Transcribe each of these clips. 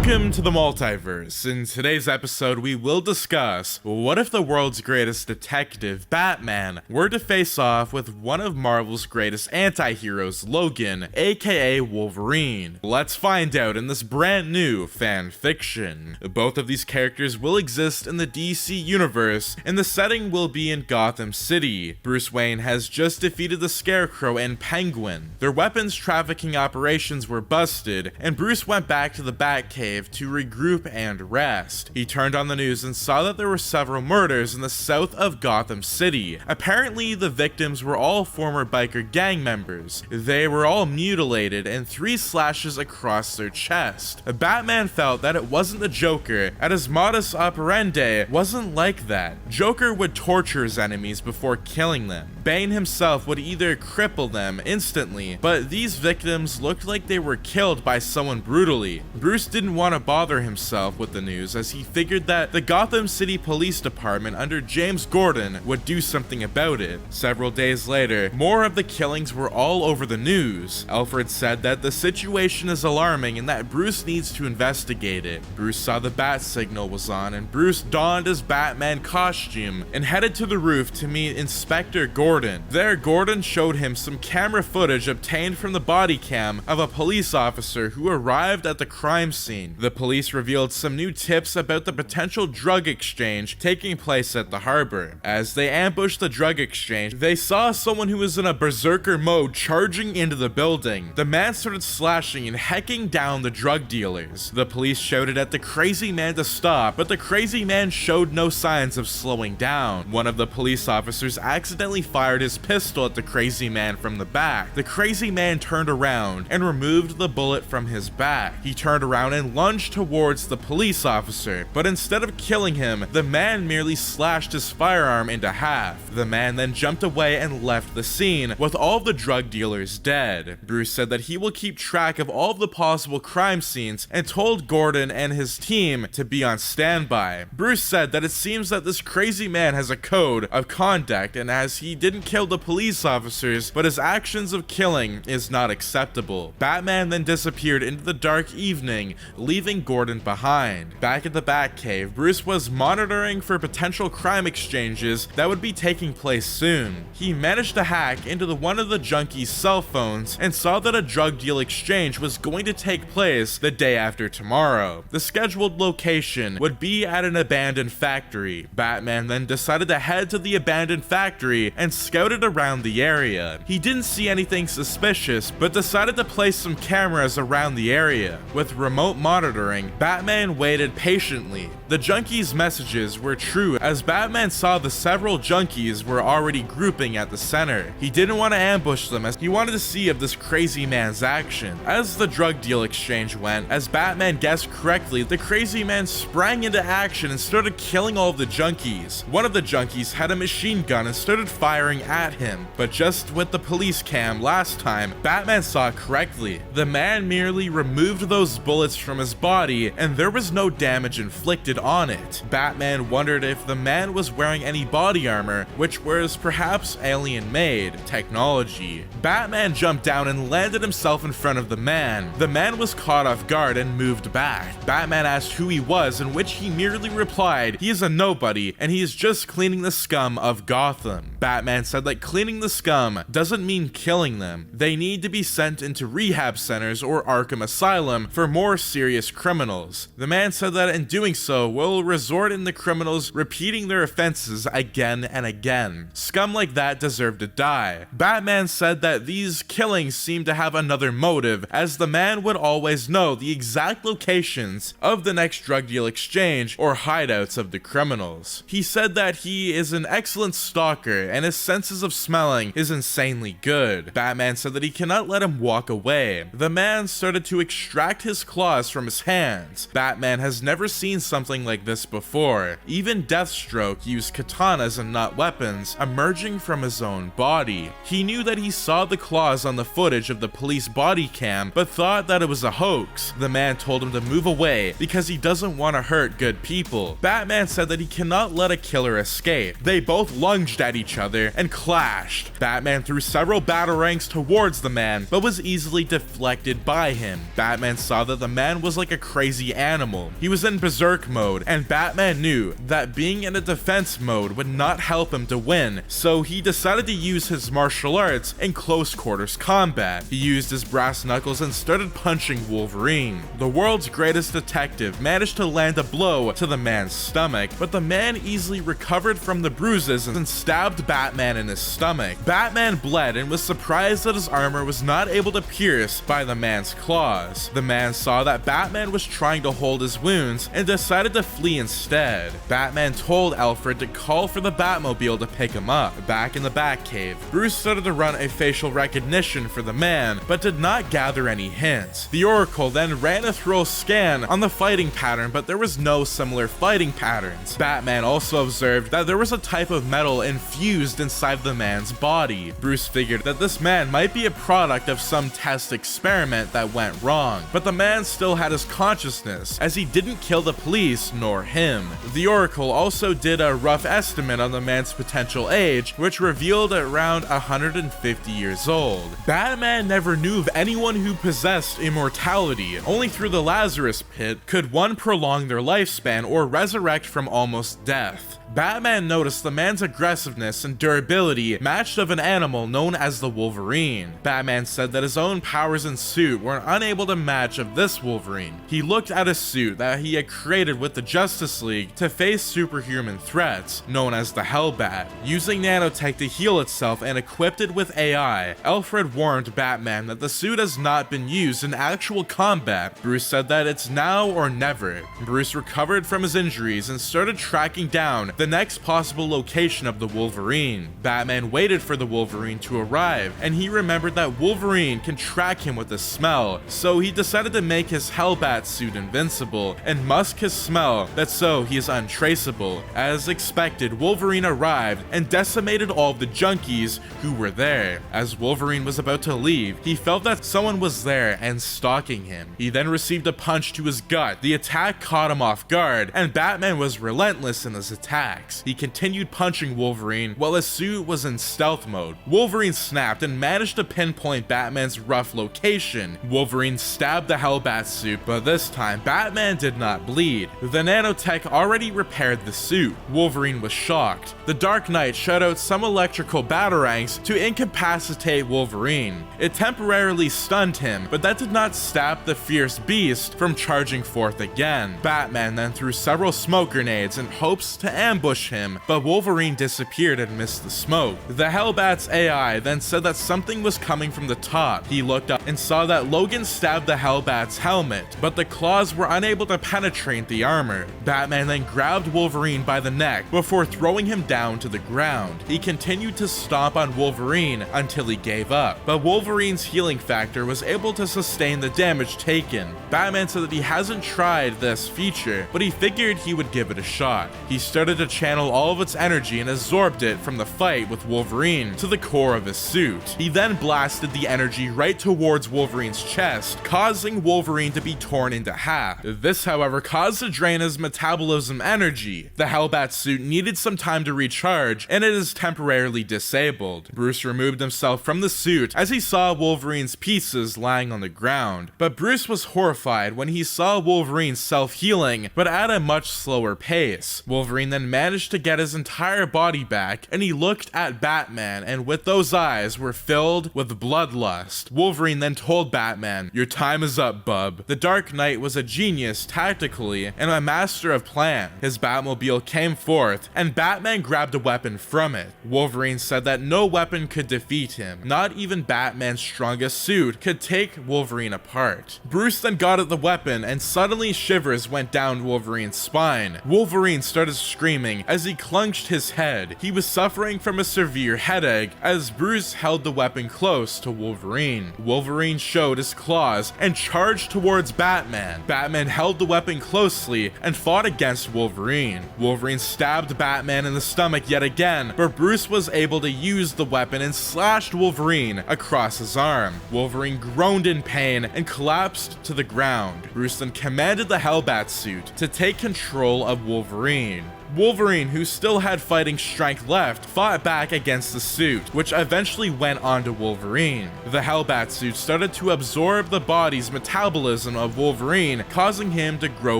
Welcome to the multiverse. In today's episode, we will discuss what if the world's greatest detective, Batman, were to face off with one of Marvel's greatest anti-heroes, Logan, aka Wolverine. Let's find out in this brand new fan fiction. Both of these characters will exist in the DC universe, and the setting will be in Gotham City. Bruce Wayne has just defeated the Scarecrow and Penguin. Their weapons trafficking operations were busted, and Bruce went back to the Batcave to regroup and rest. He turned on the news and saw that there were several murders in the south of Gotham City. Apparently, the victims were all former biker gang members. They were all mutilated and 3 slashes across their chest. Batman felt that it wasn't the Joker, and his modus operandi wasn't like that. Joker would torture his enemies before killing them. Bane himself would either cripple them instantly, but these victims looked like they were killed by someone brutally. Bruce didn't want to bother himself with the news, as he figured that the Gotham City Police Department under James Gordon would do something about it. Several days later, more of the killings were all over the news. Alfred said that the situation is alarming and that Bruce needs to investigate it. Bruce saw the bat signal was on, and Bruce donned his Batman costume and headed to the roof to meet Inspector Gordon. There, Gordon showed him some camera footage obtained from the body cam of a police officer who arrived at the crime scene. The police revealed some new tips about the potential drug exchange taking place at the harbor. As they ambushed the drug exchange, they saw someone who was in a berserker mode charging into the building. The man started slashing and hecking down the drug dealers. The police shouted at the crazy man to stop, but the crazy man showed no signs of slowing down. One of the police officers accidentally fired his pistol at the crazy man from the back. The crazy man turned around and removed the bullet from his back. He turned around and lunged towards the police officer, but instead of killing him, the man merely slashed his firearm into half. The man then jumped away and left the scene, with all the drug dealers dead. Bruce said that he will keep track of all of the possible crime scenes and told Gordon and his team to be on standby. Bruce said that it seems that this crazy man has a code of conduct, and as he didn't kill the police officers, but his actions of killing is not acceptable. Batman then disappeared into the dark evening, leaving Gordon behind. Back at the Batcave, Bruce was monitoring for potential crime exchanges that would be taking place soon. He managed to hack into one of the junkies' cell phones and saw that a drug deal exchange was going to take place the day after tomorrow. The scheduled location would be at an abandoned factory. Batman then decided to head to the abandoned factory and scouted around the area. He didn't see anything suspicious, but decided to place some cameras around the area. With remote monitoring, Batman waited patiently. The junkies' messages were true, as Batman saw the several junkies were already grouping at the center. He didn't want to ambush them, as he wanted to see of this crazy man's action. As the drug deal exchange went, as Batman guessed correctly, the crazy man sprang into action and started killing all of the junkies. One of the junkies had a machine gun and started firing at him, but just with the police cam last time, Batman saw correctly. The man merely removed those bullets from his body, and there was no damage inflicted on it. Batman wondered if the man was wearing any body armor, which was perhaps alien-made technology. Batman jumped down and landed himself in front of the man. The man was caught off guard and moved back. Batman asked who he was, in which he merely replied, he is a nobody, and he is just cleaning the scum of Gotham. Batman said that cleaning the scum doesn't mean killing them. They need to be sent into rehab centers or Arkham Asylum for more serious criminals. The man said that in doing so will result in the criminals repeating their offenses again and again. Scum like that deserve to die. Batman said that these killings seemed to have another motive, as the man would always know the exact locations of the next drug deal exchange or hideouts of the criminals. He said that he is an excellent stalker and his senses of smelling is insanely good. Batman said that he cannot let him walk away. The man started to extract his claws from his hands. Batman has never seen something feeling like this before. Even Deathstroke used katanas and not weapons emerging from his own body. He knew that he saw the claws on the footage of the police body cam, but thought that it was a hoax. The man told him to move away because he doesn't want to hurt good people. Batman said that he cannot let a killer escape. They both lunged at each other and clashed. Batman threw several batarangs towards the man, but was easily deflected by him. Batman saw that the man was like a crazy animal. He was in berserk mode, and Batman knew that being in a defense mode would not help him to win, so he decided to use his martial arts in close quarters combat. He used his brass knuckles and started punching Wolverine. The world's greatest detective managed to land a blow to the man's stomach, but the man easily recovered from the bruises and stabbed Batman in his stomach. Batman bled and was surprised that his armor was not able to pierce by the man's claws. The man saw that Batman was trying to hold his wounds and decided to flee instead. Batman told Alfred to call for the Batmobile to pick him up. Back in the Batcave, Bruce started to run a facial recognition for the man, but did not gather any hints. The Oracle then ran a thorough scan on the fighting pattern, but there was no similar fighting patterns. Batman also observed that there was a type of metal infused inside the man's body. Bruce figured that this man might be a product of some test experiment that went wrong, but the man still had his consciousness, as he didn't kill the police nor him. The Oracle also did a rough estimate on the man's potential age, which revealed around 150 years old. Batman never knew of anyone who possessed immortality. Only through the Lazarus Pit could one prolong their lifespan or resurrect from almost death. Batman noticed the man's aggressiveness and durability matched of an animal known as the Wolverine. Batman said that his own powers and suit were unable to match of this Wolverine. He looked at a suit that he had created with the Justice League to face superhuman threats, known as the Hellbat. Using nanotech to heal itself and equipped it with AI, Alfred warned Batman that the suit has not been used in actual combat. Bruce said that it's now or never. Bruce recovered from his injuries and started tracking down the next possible location of the Wolverine. Batman waited for the Wolverine to arrive, and he remembered that Wolverine can track him with a smell, so he decided to make his Hellbat suit invincible and musk his smell, that so he is untraceable. As expected, Wolverine arrived and decimated all of the junkies who were there. As Wolverine was about to leave, he felt that someone was there and stalking him. He then received a punch to his gut. The attack caught him off guard, and Batman was relentless in his attacks. He continued punching Wolverine while his suit was in stealth mode. Wolverine snapped and managed to pinpoint Batman's rough location. Wolverine stabbed the Hellbat suit, but this time Batman did not bleed. The nanotech already repaired the suit. Wolverine was shocked. The Dark Knight shot out some electrical batarangs to incapacitate Wolverine. It temporarily stunned him, but that did not stop the fierce beast from charging forth again. Batman then threw several smoke grenades in hopes to ambush him, but Wolverine disappeared and missed the smoke. The Hellbat's AI then said that something was coming from the top. He looked up and saw that Logan stabbed the Hellbat's helmet, but the claws were unable to penetrate the armor. Batman then grabbed Wolverine by the neck before throwing him down to the ground. He continued to stomp on Wolverine until he gave up, but Wolverine's healing factor was able to sustain the damage taken. Batman said that he hasn't tried this feature, but he figured he would give it a shot. He started to channel all of its energy and absorbed it from the fight with Wolverine to the core of his suit. He then blasted the energy right towards Wolverine's chest, causing Wolverine to be torn into half. This, however, caused to drain his metabolism energy. The Hellbat suit needed some time to recharge, and it is temporarily disabled. Bruce removed himself from the suit as he saw Wolverine's pieces lying on the ground, but Bruce was horrified when he saw Wolverine self-healing, but at a much slower pace. Wolverine then managed to get his entire body back, and he looked at Batman, and with those eyes were filled with bloodlust. Wolverine then told Batman, "Your time is up, bub." The Dark Knight was a genius tactically and a master of plan. His Batmobile came forth, and Batman grabbed a weapon from it. Wolverine said that no weapon could defeat him. Not even Batman's strongest suit could take Wolverine apart. Bruce then got at the weapon, and suddenly shivers went down Wolverine's spine. Wolverine started screaming as he clenched his head. He was suffering from a severe headache as Bruce held the weapon close to Wolverine. Wolverine showed his claws and charged towards Batman. Batman held the weapon closely City and fought against Wolverine. Wolverine stabbed Batman in the stomach yet again, but Bruce was able to use the weapon and slashed Wolverine across his arm. Wolverine groaned in pain and collapsed to the ground. Bruce then commanded the Hellbat suit to take control of Wolverine. Wolverine, who still had fighting strength left, fought back against the suit, which eventually went onto Wolverine. The Hellbat suit started to absorb the body's metabolism of Wolverine, causing him to grow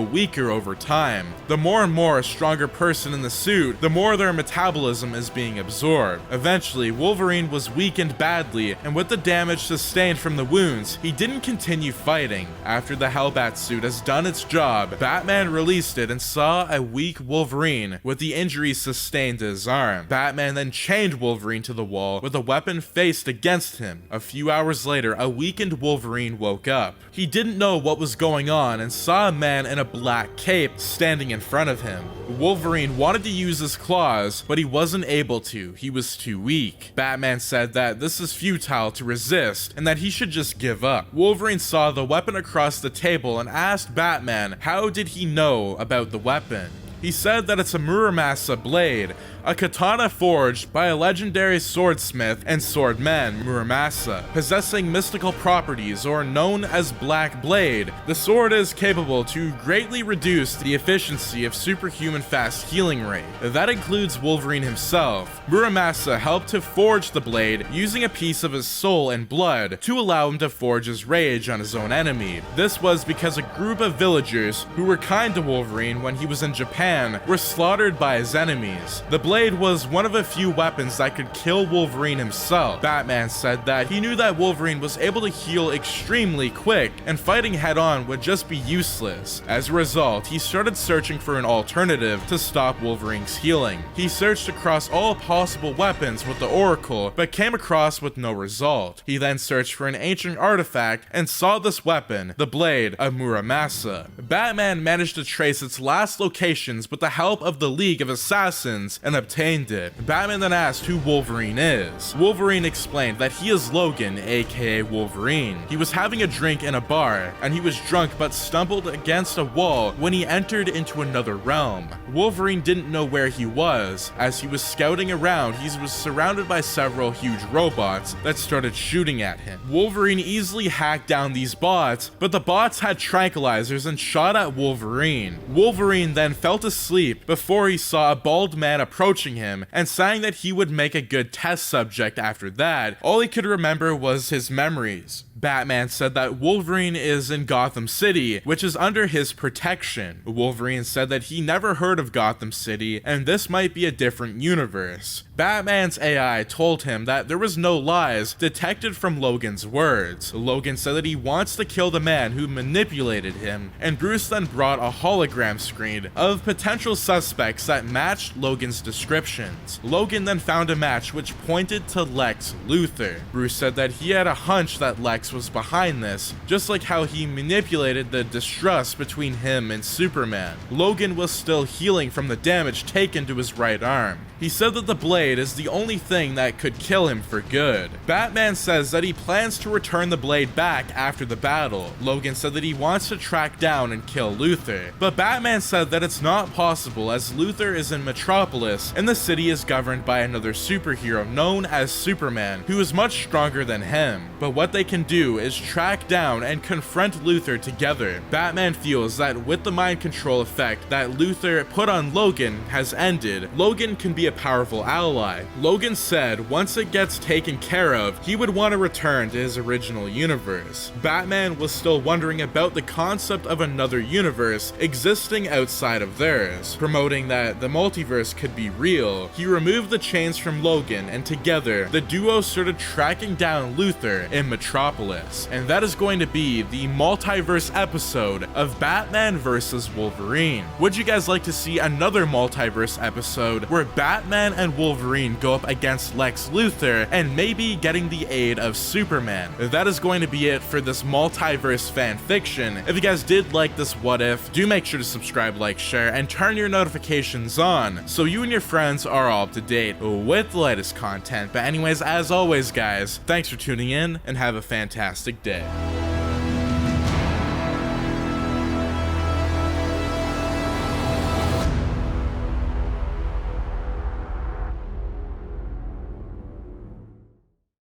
weaker over time. The more and more a stronger person in the suit, the more their metabolism is being absorbed. Eventually, Wolverine was weakened badly, and with the damage sustained from the wounds, he didn't continue fighting. After the Hellbat suit has done its job, Batman released it and saw a weak Wolverine with the injuries sustained to his arm. Batman then chained Wolverine to the wall with a weapon faced against him. A few hours later, a weakened Wolverine woke up. He didn't know what was going on and saw a man in a black cape standing in front of him. Wolverine wanted to use his claws, but he wasn't able to. He was too weak. Batman said that this is futile to resist and that he should just give up. Wolverine saw the weapon across the table and asked Batman how did he know about the weapon. He said that it's a Muramasa blade, a katana forged by a legendary swordsmith and swordman, Muramasa, possessing mystical properties or known as Black Blade. The sword is capable to greatly reduce the efficiency of superhuman fast healing rate. That includes Wolverine himself. Muramasa helped to forge the blade using a piece of his soul and blood to allow him to forge his rage on his own enemy. This was because a group of villagers who were kind to Wolverine when he was in Japan were slaughtered by his enemies. The blade was one of a few weapons that could kill Wolverine himself. Batman said that he knew that Wolverine was able to heal extremely quick and fighting head-on would just be useless. As a result, he started searching for an alternative to stop Wolverine's healing. He searched across all possible weapons with the Oracle, but came across with no result. He then searched for an ancient artifact and saw this weapon, the blade of Muramasa. Batman managed to trace its last location with the help of the League of Assassins and obtained it. Batman then asked who Wolverine is. Wolverine explained that he is Logan, aka Wolverine. He was having a drink in a bar, and he was drunk but stumbled against a wall when he entered into another realm. Wolverine didn't know where he was. As he was scouting around, he was surrounded by several huge robots that started shooting at him. Wolverine easily hacked down these bots, but the bots had tranquilizers and shot at Wolverine. Wolverine then fell asleep before he saw a bald man approaching him and saying that he would make a good test subject after that. All he could remember was his memories. Batman said that Wolverine is in Gotham City, which is under his protection. Wolverine said that he never heard of Gotham City and this might be a different universe. Batman's AI told him that there was no lies detected from Logan's words. Logan said that he wants to kill the man who manipulated him, and Bruce then brought a hologram screen of potential suspects that matched Logan's descriptions. Logan then found a match which pointed to Lex Luthor. Bruce said that he had a hunch that Lex was behind this, just like how he manipulated the distrust between him and Superman. Logan was still healing from the damage taken to his right arm. He said that the blade is the only thing that could kill him for good. Batman says that he plans to return the blade back after the battle. Logan said that he wants to track down and kill Luthor, but Batman said that it's not possible as Luthor is in Metropolis and the city is governed by another superhero known as Superman, who is much stronger than him. But what they can do is track down and confront Luthor together. Batman feels that with the mind control effect that Luthor put on Logan has ended, Logan can be a powerful ally. Logan said once it gets taken care of, he would want to return to his original universe. Batman was still wondering about the concept of another universe existing outside of theirs, promoting that the multiverse could be real. He removed the chains from Logan, and together, the duo started tracking down Luthor in Metropolis. And that is going to be the multiverse episode of Batman vs. Wolverine. Would you guys like to see another multiverse episode where Batman and Wolverine go up against Lex Luthor and maybe getting the aid of Superman? That is going to be it for this multiverse fan fiction. If you guys did like this what if, do make sure to subscribe, like, share, and turn your notifications on so you and your friends are all up to date with the latest content. But anyways, as always guys, thanks for tuning in and have a fantastic day.